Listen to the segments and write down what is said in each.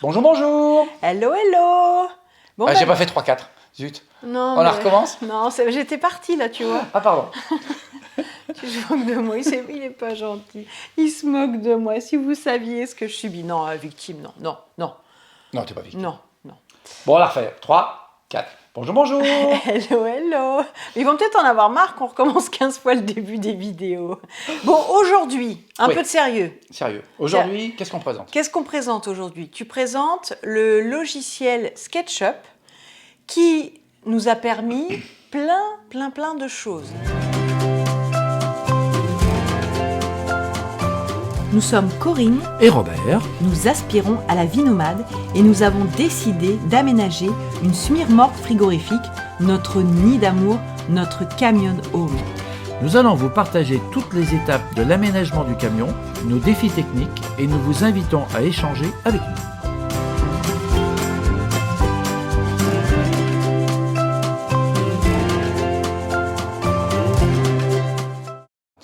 Bonjour, bonjour. Hello, hello. Bon, J'ai pas fait 3-4, zut. Non, On la recommence? Non, j'étais partie là, tu vois. Ah, pardon. Tu te moques de moi, il est pas gentil. Il se moque de moi. Si vous saviez ce que je subis. Non, victime, non, non, non. Non, t'es pas victime. Non, non. Bon, on la refait. 3, 4. Bonjour, bonjour. Hello, hello. Ils vont peut-être en avoir marre qu'on recommence 15 fois le début des vidéos. Bon, aujourd'hui, un peu de sérieux. Sérieux. Aujourd'hui, qu'est-ce qu'on présente? Qu'est-ce qu'on présente aujourd'hui? Tu présentes le logiciel SketchUp qui nous a permis plein de choses. Nous sommes Corinne et Robert. Nous aspirons à la vie nomade et nous avons décidé d'aménager une semi-remorque frigorifique, notre nid d'amour, notre camion home. Nous allons vous partager toutes les étapes de l'aménagement du camion, nos défis techniques et nous vous invitons à échanger avec nous.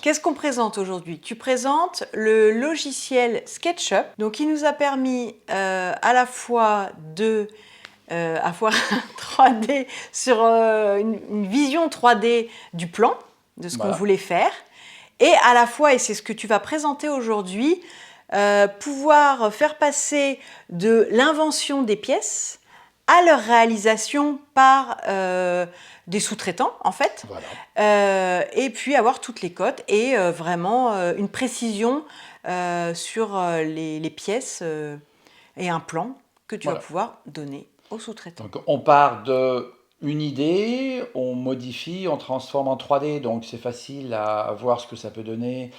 Qu'est-ce qu'on présente aujourd'hui? Tu présentes le logiciel SketchUp, donc qui nous a permis à la fois de avoir 3D sur une vision 3D du plan, de ce qu'on voulait faire, et à la fois, et c'est ce que tu vas présenter aujourd'hui, pouvoir faire passer de l'invention des pièces à leur réalisation par des sous-traitants, en fait, et puis avoir toutes les cotes et vraiment une précision sur les pièces et un plan que tu vas pouvoir donner aux sous-traitants. Donc, on part d'une idée, on modifie, on transforme en 3D, donc c'est facile à voir ce que ça peut donner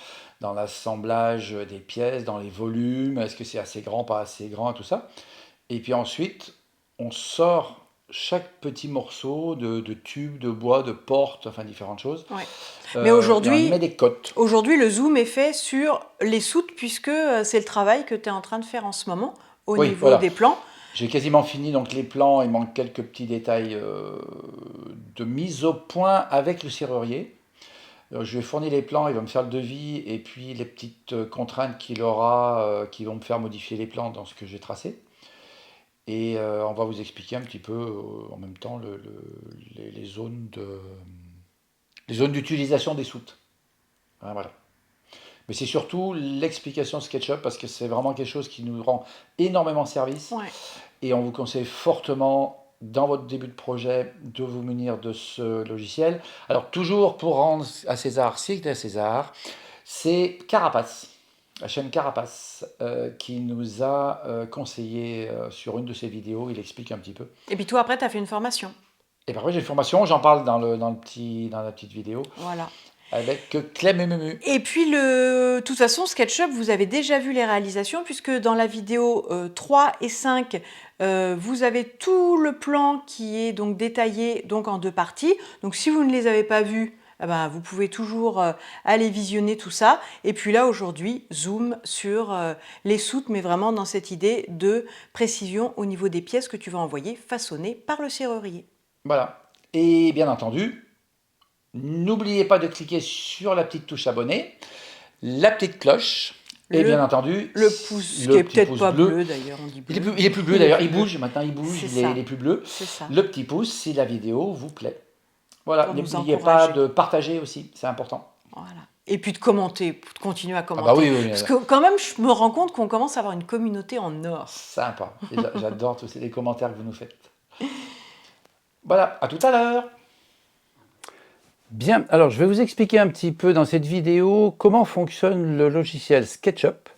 dans l'assemblage des pièces, dans les volumes, est-ce que c'est assez grand, pas assez grand, tout ça. Et puis ensuite, on sort chaque petit morceau de tube, de bois, de porte, enfin différentes choses. Ouais. Mais aujourd'hui, on met des cotes. Aujourd'hui, le zoom est fait sur les soutes puisque c'est le travail que tu es en train de faire en ce moment au niveau des plans. J'ai quasiment fini donc les plans, il manque quelques petits détails de mise au point avec le serrurier. Je lui ai fourni les plans, il va me faire le devis et puis les petites contraintes qu'il aura qui vont me faire modifier les plans dans ce que j'ai tracé. Et on va vous expliquer un petit peu en même temps les zones d'utilisation des soutes. Voilà. Mais c'est surtout l'explication SketchUp parce que c'est vraiment quelque chose qui nous rend énormément service. Et on vous conseille fortement, dans votre début de projet, de vous munir de ce logiciel. Alors toujours pour rendre à César ce qui est à César, c'est Carapace. La chaîne Carapace qui nous a conseillé sur une de ses vidéos, il explique un petit peu. Et puis toi après tu as fait une formation. Et puis après j'ai une formation, j'en parle dans la petite vidéo. Voilà. Avec Clem et Mumu. Et puis de toute façon SketchUp, vous avez déjà vu les réalisations puisque dans la vidéo 3 et 5, vous avez tout le plan qui est donc détaillé donc en 2 parties. Donc si vous ne les avez pas vues, vous pouvez toujours aller visionner tout ça. Et puis là, aujourd'hui, zoom sur les soutes, mais vraiment dans cette idée de précision au niveau des pièces que tu vas envoyer façonnées par le serrurier. Voilà. Et bien entendu, n'oubliez pas de cliquer sur la petite touche abonner, la petite cloche, et bien entendu, le pouce, qui est peut-être pas bleu d'ailleurs, on dit bleu. Il est plus bleu d'ailleurs, il bouge, maintenant il bouge, il est plus bleu. C'est ça. Le petit pouce si la vidéo vous plaît. Voilà, n'oubliez pas de partager aussi, c'est important. Voilà. Et puis de commenter, de continuer à commenter. Ah bah oui, parce que quand même, je me rends compte qu'on commence à avoir une communauté en or. Sympa, j'adore tous les commentaires que vous nous faites. Voilà, à tout à l'heure. Bien, alors je vais vous expliquer un petit peu dans cette vidéo comment fonctionne le logiciel SketchUp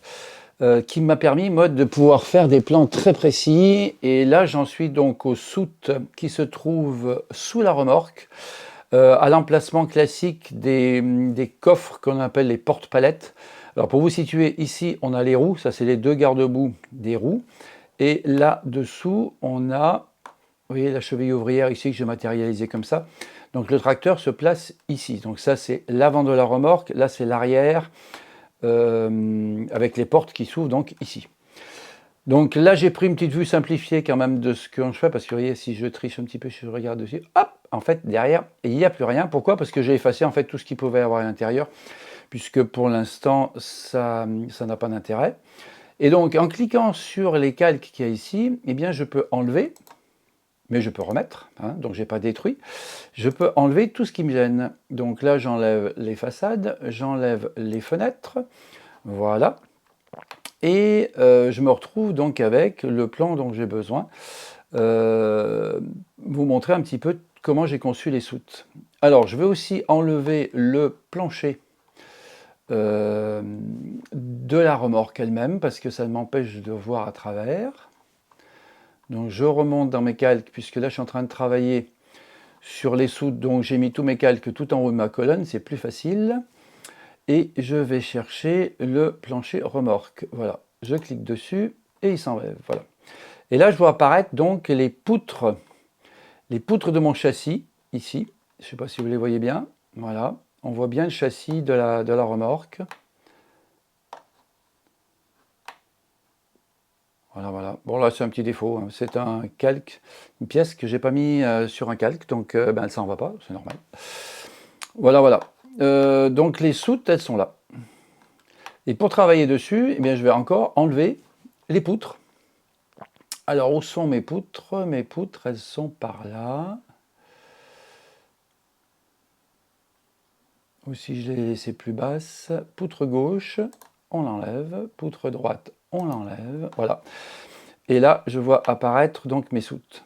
qui m'a permis, moi, de pouvoir faire des plans très précis. Et là, j'en suis donc aux soutes qui se trouvent sous la remorque, à l'emplacement classique des coffres qu'on appelle les porte-palettes. Alors pour vous situer, ici, on a les roues, ça c'est les 2 garde-boue des roues. Et là-dessous, on a, vous voyez, la cheville ouvrière ici que j'ai matérialisée comme ça. Donc le tracteur se place ici. Donc ça c'est l'avant de la remorque, là c'est l'arrière, avec les portes qui s'ouvrent donc ici. Donc là j'ai pris une petite vue simplifiée quand même de ce que je fais, parce que vous voyez, si je triche un petit peu, je regarde dessus, hop, en fait derrière il n'y a plus rien. Pourquoi? Parce que j'ai effacé en fait tout ce qu'il pouvait y avoir à l'intérieur, puisque pour l'instant ça n'a pas d'intérêt. Et donc, en cliquant sur les calques qu'il y a ici, eh bien, je peux enlever, mais je peux remettre, hein, donc je n'ai pas détruit. Je peux enlever tout ce qui me gêne. Donc là, j'enlève les façades, j'enlève les fenêtres, voilà. Et je me retrouve donc avec le plan dont j'ai besoin. Vous montrer un petit peu comment j'ai conçu les soutes. Alors, je vais aussi enlever le plancher de la remorque elle-même, parce que ça m'empêche de voir à travers. Donc je remonte dans mes calques, puisque là je suis en train de travailler sur les soutes, donc j'ai mis tous mes calques tout en haut de ma colonne, c'est plus facile. Et je vais chercher le plancher remorque. Voilà, je clique dessus et il s'enlève. Voilà. Et là je vois apparaître donc les poutres de mon châssis, ici. Je ne sais pas si vous les voyez bien. Voilà, on voit bien le châssis de la remorque. Voilà, voilà. Bon, là, c'est un petit défaut, hein. C'est un calque, une pièce que j'ai pas mis sur un calque, donc ben, elle s'en va pas, c'est normal. Voilà, voilà. Donc les soutes, elles sont là. Et pour travailler dessus, eh bien, je vais encore enlever les poutres. Alors, où sont mes poutres? Mes poutres, elles sont par là. Ou si je les laissais plus basses, poutre gauche, on l'enlève. Poutre droite, on l'enlève. Voilà. Et là, je vois apparaître donc mes soutes.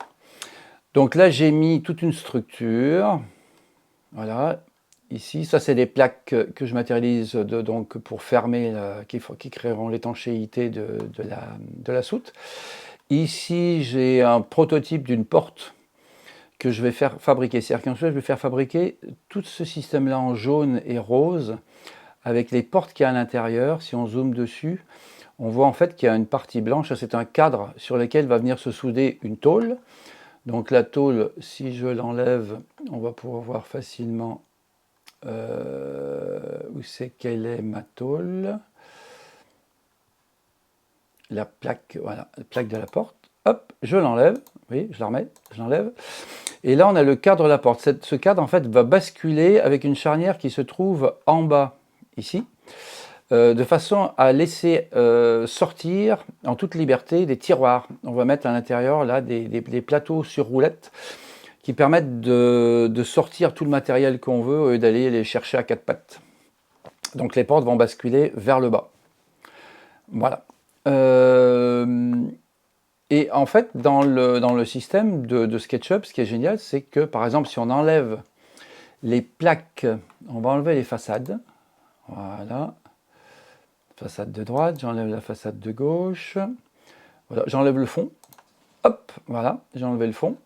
Donc là, j'ai mis toute une structure. Voilà. Ici, ça, c'est des plaques que je matérialise donc pour fermer, qui créeront l'étanchéité de la soute. Ici, j'ai un prototype d'une porte que je vais faire fabriquer. C'est-à-dire qu'ensuite, je vais faire fabriquer tout ce système-là en jaune et rose avec les portes qu'il y a à l'intérieur. Si on zoome dessus, on voit en fait qu'il y a une partie blanche. C'est un cadre sur lequel va venir se souder une tôle. Donc la tôle, si je l'enlève, on va pouvoir voir facilement où c'est qu'elle est ma tôle. La plaque, voilà, la plaque de la porte. Hop, je l'enlève. Oui, je la remets, je l'enlève. Et là, on a le cadre de la porte. Ce cadre, en fait, va basculer avec une charnière qui se trouve en bas, ici, de façon à laisser sortir en toute liberté des tiroirs. On va mettre à l'intérieur, là, des plateaux sur roulettes qui permettent de sortir tout le matériel qu'on veut au lieu d'aller les chercher à quatre pattes. Donc les portes vont basculer vers le bas. Voilà. Et en fait, dans le système de SketchUp, ce qui est génial, c'est que, par exemple, si on enlève les plaques, on va enlever les façades. Voilà. Façade de droite, j'enlève la façade de gauche. Voilà, j'enlève le fond. Hop, voilà, j'ai enlevé le fond.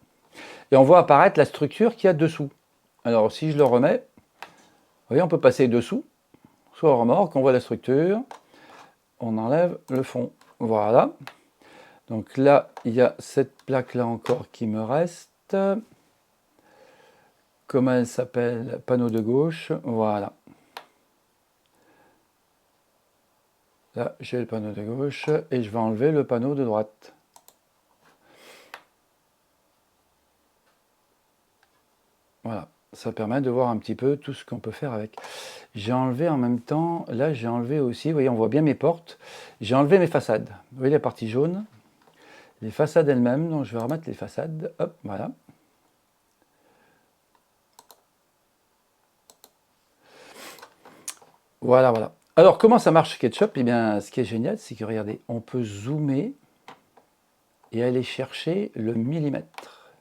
Et on voit apparaître la structure qu'il y a dessous. Alors, si je le remets, vous voyez, on peut passer dessous, soit au remorque, on voit la structure, on enlève le fond. Voilà. Donc là, il y a cette plaque-là encore qui me reste. Comment elle s'appelle? Panneau de gauche. Voilà. Là, j'ai le panneau de gauche et je vais enlever le panneau de droite. Voilà. Ça permet de voir un petit peu tout ce qu'on peut faire avec. J'ai enlevé en même temps, là j'ai enlevé aussi, vous voyez, on voit bien mes portes. J'ai enlevé mes façades. Vous voyez la partie jaune? Les façades elles-mêmes, donc je vais remettre les façades. Hop, voilà. Voilà, voilà. Alors, comment ça marche SketchUp? Eh bien, ce qui est génial, c'est que, regardez, on peut zoomer et aller chercher le millimètre.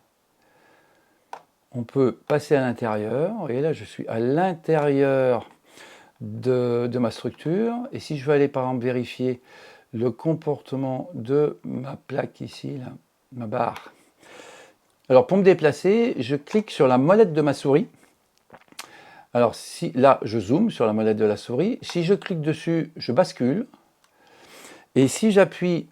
On peut passer à l'intérieur. Vous voyez, là, je suis à l'intérieur de ma structure. Et si je veux aller, par exemple, vérifier le comportement de ma plaque ici, là, ma barre. Alors, pour me déplacer, je clique sur la molette de ma souris. Alors, si là, je zoome sur la molette de la souris. Si je clique dessus, je bascule. Et si j'appuie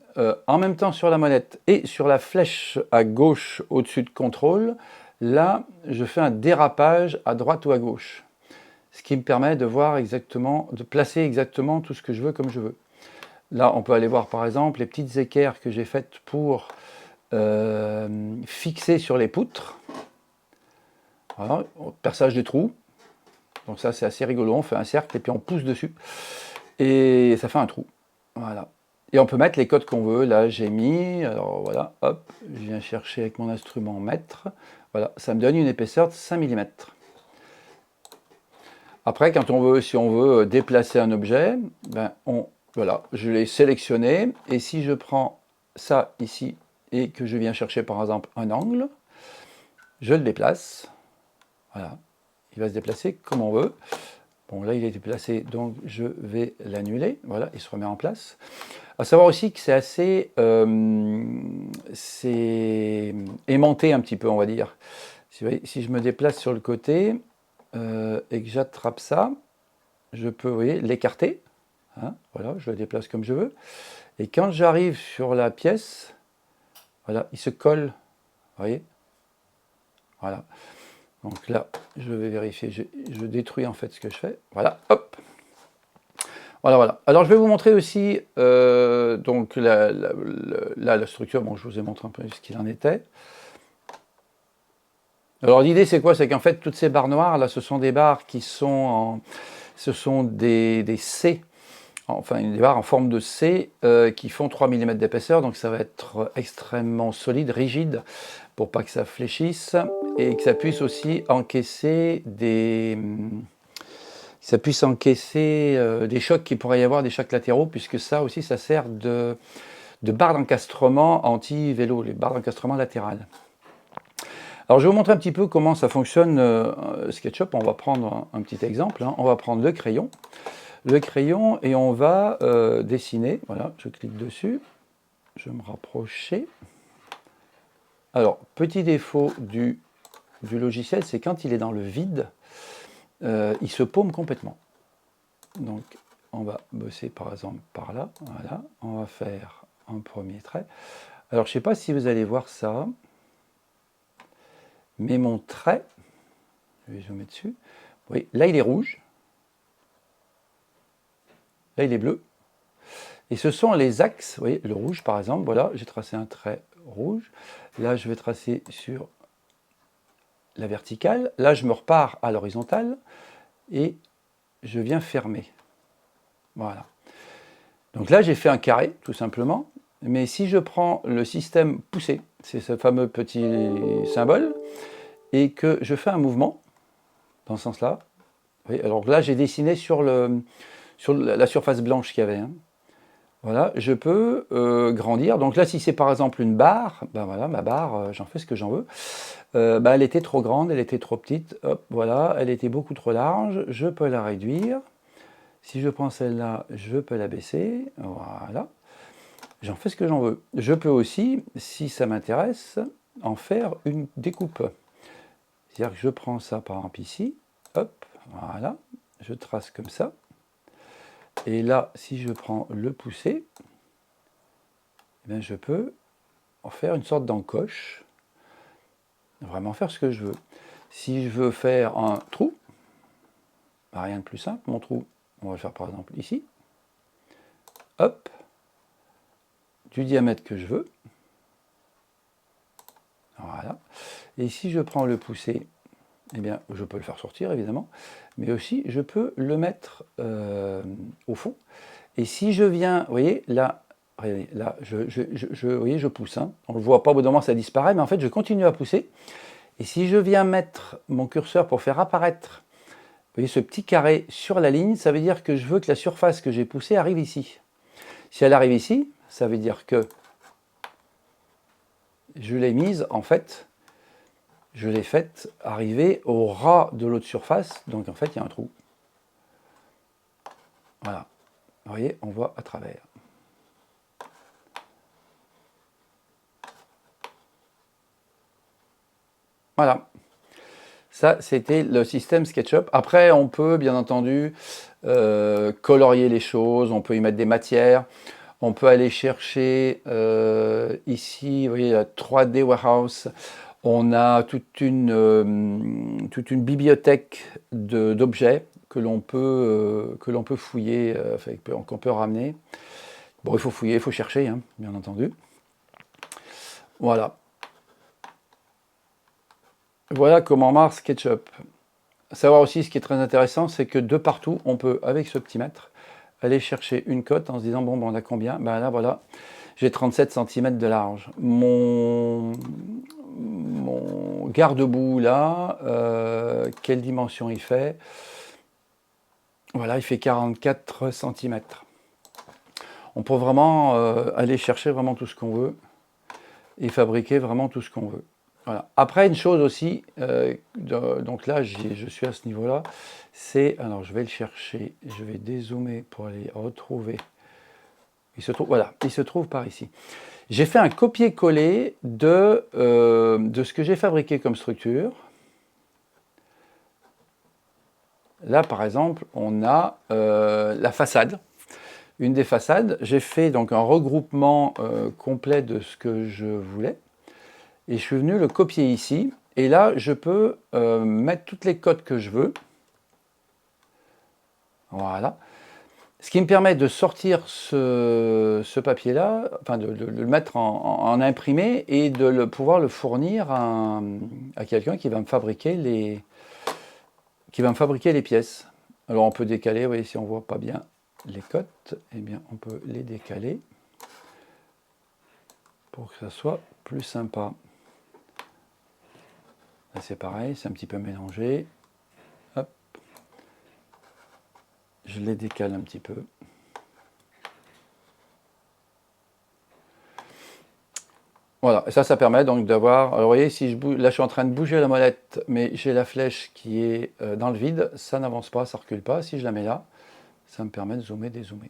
en même temps sur la molette et sur la flèche à gauche au-dessus de contrôle, là, je fais un dérapage à droite ou à gauche. Ce qui me permet de voir exactement, de placer exactement tout ce que je veux comme je veux. Là, on peut aller voir par exemple les petites équerres que j'ai faites pour fixer sur les poutres. Voilà, perçage des trous. Donc ça, c'est assez rigolo. On fait un cercle et puis on pousse dessus. Et ça fait un trou. Voilà. Et on peut mettre les codes qu'on veut. Là, j'ai mis, alors voilà, hop, je viens chercher avec mon instrument mètre. Voilà, ça me donne une épaisseur de 5 mm. Après, quand on veut, si on veut déplacer un objet, ben voilà, je l'ai sélectionné. Et si je prends ça ici et que je viens chercher par exemple un angle, je le déplace. Voilà, il va se déplacer comme on veut. Bon, là, il est déplacé, donc je vais l'annuler. Voilà, il se remet en place. À savoir aussi que c'est assez c'est aimanté un petit peu, on va dire. Si je me déplace sur le côté et que j'attrape ça, je peux, vous voyez, l'écarter. Hein, voilà, je le déplace comme je veux. Et quand j'arrive sur la pièce, voilà, il se colle. Vous voyez? Voilà. Donc là, je vais vérifier. Je détruis en fait ce que je fais. Voilà, hop. Voilà, voilà. Alors, je vais vous montrer aussi donc la structure. Bon, je vous ai montré un peu ce qu'il en était. Alors, l'idée, c'est quoi? C'est qu'en fait, toutes ces barres noires, là, ce sont des barres qui sont ce sont des C, enfin, des barres en forme de C qui font 3 mm d'épaisseur. Donc, ça va être extrêmement solide, rigide, pour pas que ça fléchisse et que ça puisse aussi encaisser des chocs qu'il pourrait y avoir, des chocs latéraux, puisque ça aussi, ça sert de barre d'encastrement anti-vélo, les barres d'encastrement latérales. Alors, je vais vous montrer un petit peu comment ça fonctionne SketchUp. On va prendre un petit exemple. Hein. On va prendre le crayon et on va dessiner. Voilà, je clique dessus. Je vais me rapprocher. Alors, petit défaut du logiciel, c'est quand il est dans le vide, il se paume complètement. Donc, on va bosser par exemple par là. Voilà, on va faire un premier trait. Alors, je ne sais pas si vous allez voir ça, mais mon trait, je vais zoomer dessus. Oui, là, il est rouge. Là, il est bleu. Et ce sont les axes, vous voyez, le rouge par exemple. Voilà, j'ai tracé un trait rouge. Là, je vais tracer sur la verticale. Là, je me repars à l'horizontale et je viens fermer. Voilà. Donc là, j'ai fait un carré, tout simplement. Mais si je prends le système poussé, c'est ce fameux petit symbole, et que je fais un mouvement, dans ce sens-là, alors là, j'ai dessiné sur la surface blanche qu'il y avait. Hein. Voilà, je peux grandir. Donc là, si c'est par exemple une barre, ben voilà, ma barre, j'en fais ce que j'en veux. Ben, elle était trop grande, elle était trop petite. Hop, voilà, elle était beaucoup trop large. Je peux la réduire. Si je prends celle-là, je peux la baisser. Voilà. J'en fais ce que j'en veux. Je peux aussi, si ça m'intéresse, en faire une découpe. C'est-à-dire que je prends ça par exemple ici. Hop, voilà. Je trace comme ça. Et là, si je prends le pousser, eh bien, je peux en faire une sorte d'encoche. Vraiment faire ce que je veux. Si je veux faire un trou, bah, rien de plus simple. Mon trou, on va le faire par exemple ici. Hop. Du diamètre que je veux. Voilà. Et si je prends le pousser, eh bien, je peux le faire sortir évidemment, mais aussi je peux le mettre au fond. Et si je viens, vous voyez, là, regardez, là, vous voyez, je pousse. Hein. On ne le voit pas, au bout d'un moment, ça disparaît, mais en fait, je continue à pousser. Et si je viens mettre mon curseur pour faire apparaître, vous voyez, ce petit carré sur la ligne, ça veut dire que je veux que la surface que j'ai poussée arrive ici. Si elle arrive ici, ça veut dire que je l'ai mise, en fait, je l'ai faite arriver au ras de l'autre surface, donc en fait, il y a un trou. Voilà. Vous voyez, on voit à travers. Voilà. Ça, c'était le système SketchUp. Après, on peut, bien entendu, colorier les choses, on peut y mettre des matières, on peut aller chercher ici, vous voyez, la 3D Warehouse, on a toute une bibliothèque d'objets que l'on peut fouiller, qu'on peut ramener. Bon, il faut fouiller, il faut chercher, hein, bien entendu. Voilà. Voilà comment marche SketchUp. Savoir aussi, ce qui est très intéressant, c'est que de partout, on peut, avec ce petit mètre, aller chercher une cote en se disant, bon, on a combien? Ben là, voilà, j'ai 37 cm de large. Mon garde-boue, là, quelle dimension il fait? Voilà, il fait 44 cm. On peut vraiment aller chercher vraiment tout ce qu'on veut et fabriquer vraiment tout ce qu'on veut. Voilà. Après, une chose aussi, donc là, je suis à ce niveau-là, c'est, alors je vais le chercher, je vais dézoomer pour aller retrouver. Il se trouve, voilà, il se trouve par ici. J'ai fait un copier-coller de ce que j'ai fabriqué comme structure. Là, par exemple, on a la façade. Une des façades, j'ai fait donc un regroupement complet de ce que je voulais. Et je suis venu le copier ici. Et là, je peux mettre toutes les cotes que je veux. Voilà. Ce qui me permet de sortir ce papier-là, enfin de le mettre en imprimé et de pouvoir le fournir à quelqu'un qui va me fabriquer les pièces. Alors on peut décaler, vous voyez, si on ne voit pas bien les cotes, eh bien on peut les décaler pour que ça soit plus sympa. Là c'est pareil, c'est un petit peu mélangé. Hop. Je les décale un petit peu. Voilà, et ça permet donc d'avoir, alors vous voyez, si je bouge, là je suis en train de bouger la molette, mais j'ai la flèche qui est dans le vide, ça n'avance pas, ça ne recule pas. Si je la mets là, ça me permet de zoomer, dézoomer.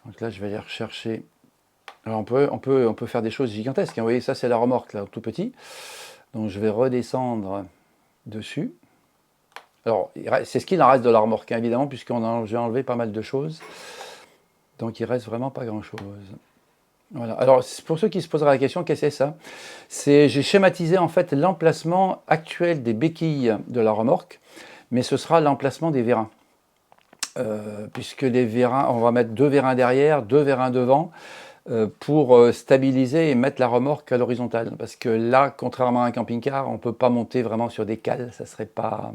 Donc là, je vais aller rechercher. Alors on peut faire des choses gigantesques. Vous voyez, ça c'est la remorque, là, tout petit. Donc je vais redescendre dessus. Alors, c'est ce qu'il en reste de la remorque, hein, évidemment, puisqu'on j'ai enlevé pas mal de choses. Donc il reste vraiment pas grand-chose. Voilà. Alors, pour ceux qui se poseraient la question, qu'est-ce que c'est ça? J'ai schématisé en fait l'emplacement actuel des béquilles de la remorque, mais ce sera l'emplacement des vérins. Puisque les vérins, on va mettre 2 vérins derrière, 2 vérins devant, pour stabiliser et mettre la remorque à l'horizontale. Parce que là, contrairement à un camping-car, on ne peut pas monter vraiment sur des cales, ça serait pas...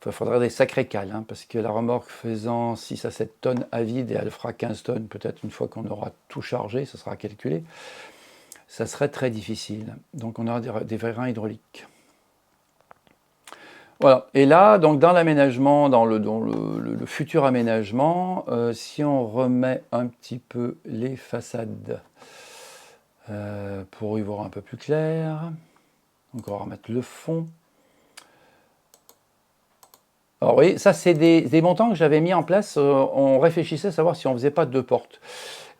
Il faudrait des sacrés cales, hein, parce que la remorque faisant 6 à 7 tonnes à vide, et elle fera 15 tonnes peut-être une fois qu'on aura tout chargé, ça sera calculé, ça serait très difficile. Donc on aura des vérins hydrauliques. Voilà, et là, donc dans l'aménagement, dans le futur aménagement, si on remet un petit peu les façades pour y voir un peu plus clair, donc on va remettre le fond. Alors oui, ça c'est des montants que j'avais mis en place, on réfléchissait à savoir si on ne faisait pas 2 portes.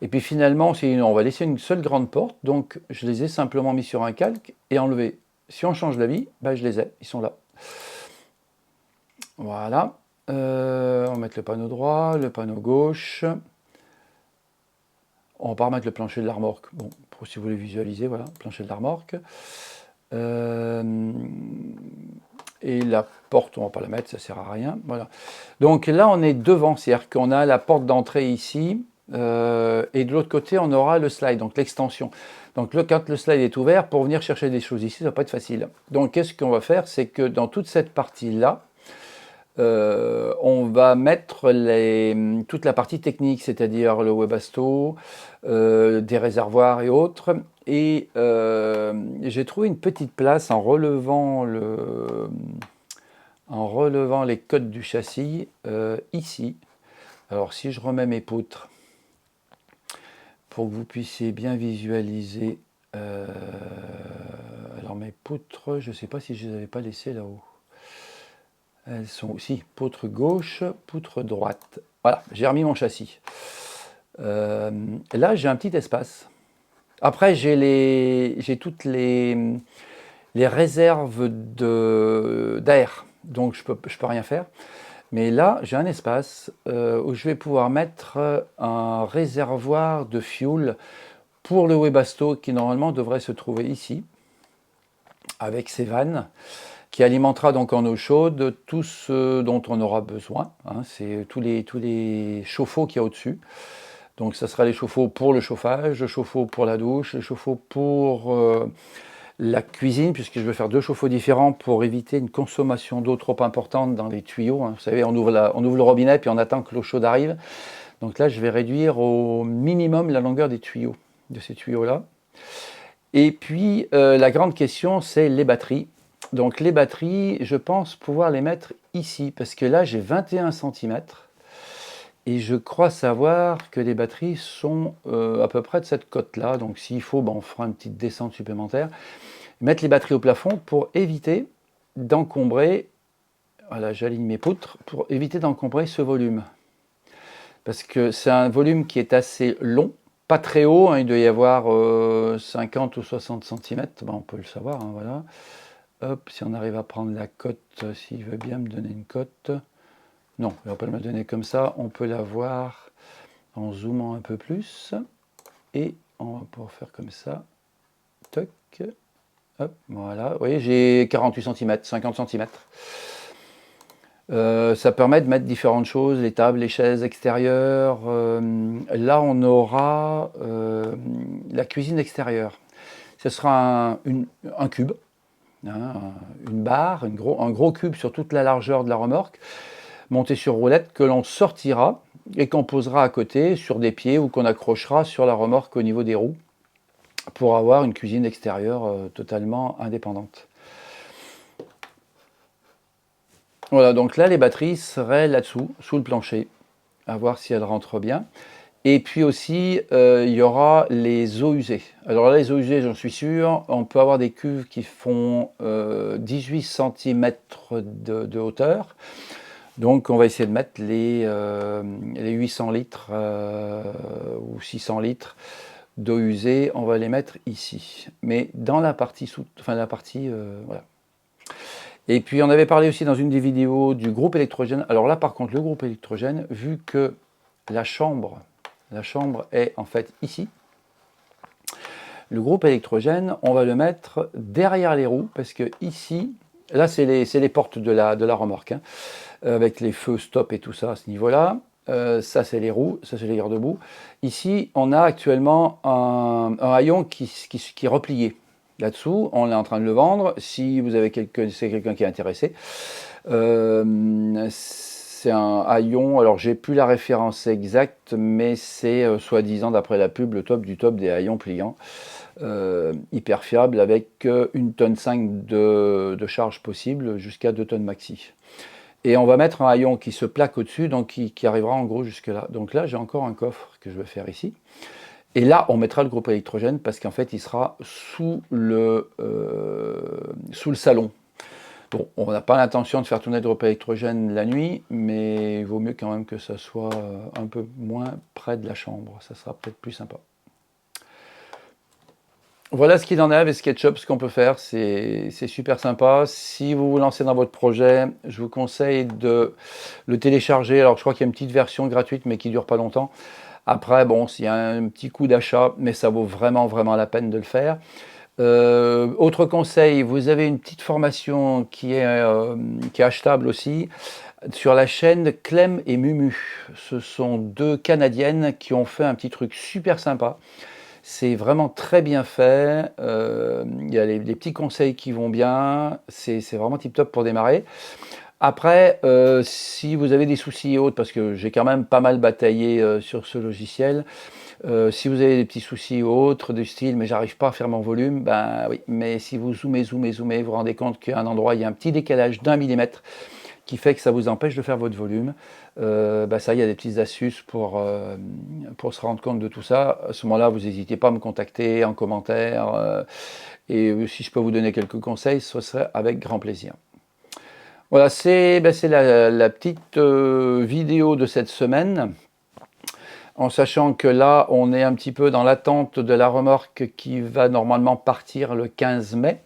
Et puis finalement, on va laisser une seule grande porte, donc je les ai simplement mis sur un calque et enlevés. Si on change d'avis, ben, je les ai, ils sont là. Voilà, on va mettre le panneau droit, le panneau gauche. On va pas remettre le plancher de la remorque, bon, pour si vous voulez visualiser, voilà, plancher de la remorque. Et la porte, on ne va pas la mettre, ça ne sert à rien. Voilà. Donc là, on est devant, c'est-à-dire qu'on a la porte d'entrée ici, et de l'autre côté, on aura le slide, donc l'extension. Donc quand le slide est ouvert, pour venir chercher des choses ici, ça ne va pas être facile. Donc qu'est-ce qu'on va faire? C'est que dans toute cette partie-là, on va mettre toute la partie technique, c'est-à-dire le Webasto, des réservoirs et autres. Et j'ai trouvé une petite place en relevant les cotes du châssis ici. Alors si je remets mes poutres pour que vous puissiez bien visualiser. Alors mes poutres, je ne sais pas si je ne les avais pas laissées là-haut. Elles sont aussi poutre gauche, poutre droite. Voilà, j'ai remis mon châssis. Là, j'ai un petit espace. Après, j'ai toutes les réserves d'air, donc je peux rien faire. Mais là, j'ai un espace où je vais pouvoir mettre un réservoir de fuel pour le Webasto qui normalement devrait se trouver ici, avec ses vannes, qui alimentera donc en eau chaude tout ce dont on aura besoin. Hein, c'est tous les chauffe-eau qu'il y a au-dessus. Donc ça sera les chauffe-eau pour le chauffage, le chauffe-eau pour la douche, le chauffe-eau pour la cuisine, puisque je veux faire 2 chauffe-eau différents pour éviter une consommation d'eau trop importante dans les tuyaux. Hein. Vous savez, on ouvre le robinet puis on attend que l'eau chaude arrive. Donc là, je vais réduire au minimum la longueur des tuyaux, de ces tuyaux-là. Et puis, la grande question, c'est les batteries. Donc les batteries, je pense pouvoir les mettre ici, parce que là, j'ai 21 cm. Et je crois savoir que les batteries sont à peu près de cette cote-là. Donc s'il faut, on fera une petite descente supplémentaire. Mettre les batteries au plafond pour éviter d'encombrer, voilà, j'aligne mes poutres, pour éviter d'encombrer ce volume. Parce que c'est un volume qui est assez long, pas très haut, hein, il doit y avoir 50 ou 60 cm, on peut le savoir, hein, voilà. Hop, si on arrive à prendre la cote, s'il veut bien me donner une cote. Non, il ne va pas me la donner comme ça, on peut la voir en zoomant un peu plus. Et on va pouvoir faire comme ça. Toc. Hop, voilà. Vous voyez, j'ai 48 cm, 50 cm. Ça permet de mettre différentes choses, les tables, les chaises extérieures. Là, on aura la cuisine extérieure. Ce sera un cube, hein, une barre, un gros cube sur toute la largeur de la remorque, monté sur roulette, que l'on sortira et qu'on posera à côté sur des pieds ou qu'on accrochera sur la remorque au niveau des roues pour avoir une cuisine extérieure totalement indépendante. Voilà, donc là, les batteries seraient là-dessous, sous le plancher, à voir si elles rentrent bien. Et puis aussi, il y aura les eaux usées. Alors là, les eaux usées, j'en suis sûr, on peut avoir des cuves qui font 18 cm de hauteur. Donc on va essayer de mettre les 800 litres ou 600 litres d'eau usée, on va les mettre ici. Mais dans la partie voilà. Et puis on avait parlé aussi dans une des vidéos du groupe électrogène. Alors là par contre le groupe électrogène, vu que la chambre est en fait ici, le groupe électrogène, on va le mettre derrière les roues, parce que ici, là c'est les portes de la remorque, hein, avec les feux stop et tout ça à ce niveau-là. Ça c'est les roues, ça c'est les garde-boue. Ici on a actuellement un haillon qui est replié. Là-dessous, on est en train de le vendre. Si vous avez c'est quelqu'un qui est intéressé, c'est un haillon. Alors, j'ai plus la référence exacte, mais c'est soi-disant, d'après la pub, le top du top des haillons pliants. Hyper fiable, avec 1,5 tonne de charge possible, jusqu'à 2 tonnes maxi. Et on va mettre un haillon qui se plaque au-dessus, donc qui arrivera en gros jusque là. Donc là, j'ai encore un coffre que je vais faire ici. Et là, on mettra le groupe électrogène parce qu'en fait, il sera sous le salon. Bon, on n'a pas l'intention de faire tourner le groupe électrogène la nuit, mais il vaut mieux quand même que ça soit un peu moins près de la chambre. Ça sera peut-être plus sympa. Voilà ce qu'il en est avec SketchUp, ce qu'on peut faire. C'est super sympa. Si vous vous lancez dans votre projet, je vous conseille de le télécharger. Alors, je crois qu'il y a une petite version gratuite, mais qui ne dure pas longtemps. Après, bon, s'il y a un petit coup d'achat, mais ça vaut vraiment, vraiment la peine de le faire. Autre conseil, vous avez une petite formation qui est achetable aussi sur la chaîne Clem et Mumu. Ce sont 2 Canadiennes qui ont fait un petit truc super sympa. C'est vraiment très bien fait. Il y a les petits conseils qui vont bien. C'est vraiment tip top pour démarrer. Après, si vous avez des soucis et autres, parce que j'ai quand même pas mal bataillé sur ce logiciel, si vous avez des petits soucis ou autres, du style « mais j'arrive pas à faire mon volume », ben oui, mais si vous zoomez, vous vous rendez compte qu'à un endroit, il y a un petit décalage d'1 millimètre qui fait que ça vous empêche de faire votre volume. Ça, il y a des petites astuces pour se rendre compte de tout ça. À ce moment-là, vous n'hésitez pas à me contacter en commentaire. Et si je peux vous donner quelques conseils, ce serait avec grand plaisir. Voilà, c'est la petite vidéo de cette semaine, en sachant que là, on est un petit peu dans l'attente de la remorque qui va normalement partir le 15 mai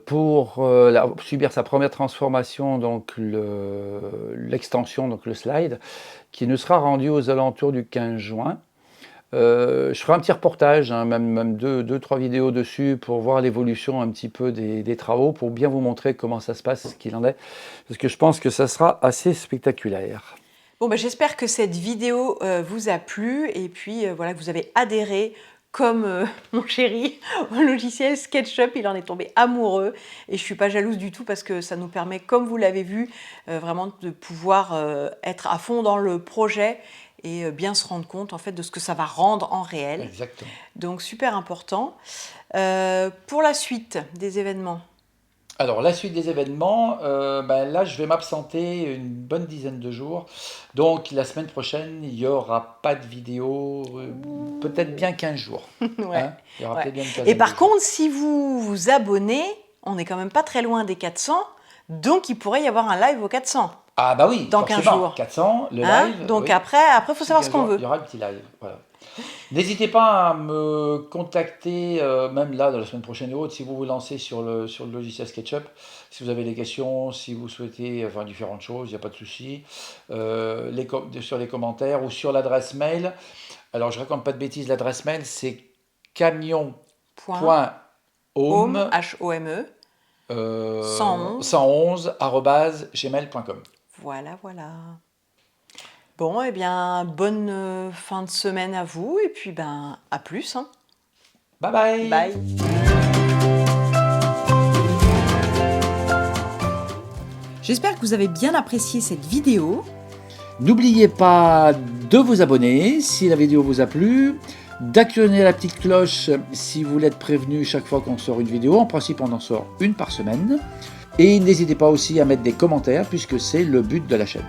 pour subir sa première transformation, donc l'extension, donc le slide, qui nous sera rendu aux alentours du 15 juin. Je ferai un petit reportage, hein, même 2-3 vidéos dessus pour voir l'évolution un petit peu des travaux, pour bien vous montrer comment ça se passe, ce qu'il en est, parce que je pense que ça sera assez spectaculaire. Bon, j'espère que cette vidéo vous a plu et puis voilà, que vous avez adhéré comme mon chéri au logiciel SketchUp, il en est tombé amoureux et je suis pas jalouse du tout parce que ça nous permet, comme vous l'avez vu, vraiment de pouvoir être à fond dans le projet et bien se rendre compte en fait de ce que ça va rendre en réel. Exactement. Donc super important. Pour la suite des événements. Alors, la suite des événements, là, je vais m'absenter une bonne dizaine de jours. Donc, la semaine prochaine, il n'y aura pas de vidéo, peut-être bien 15 jours. Ouais. Hein, il y aura Ouais. peut-être bien une Et quinzaine par de jours. contre, si vous vous abonnez, on n'est quand même pas très loin des 400, donc il pourrait y avoir un live aux 400 Ah bah oui, dans 15 forcément, jours. 400, le Hein? live. Donc Oui. après, il faut savoir ce qu'on Il veut. y aura un petit live, voilà. N'hésitez pas à me contacter, même là, dans la semaine prochaine et autres, si vous vous lancez sur le logiciel SketchUp. Si vous avez des questions, si vous souhaitez enfin, différentes choses, il n'y a pas de souci. Sur les commentaires ou sur l'adresse mail. Alors, je ne raconte pas de bêtises, l'adresse mail, c'est Point. Home, camion.home H-O-M-E, 111. 111@gmail.com. Voilà. Bon, eh bien, bonne fin de semaine à vous et puis à plus. Hein. Bye bye. Bye. J'espère que vous avez bien apprécié cette vidéo. N'oubliez pas de vous abonner si la vidéo vous a plu, d'actionner la petite cloche si vous voulez être prévenu chaque fois qu'on sort une vidéo. En principe, on en sort une par semaine. Et n'hésitez pas aussi à mettre des commentaires puisque c'est le but de la chaîne.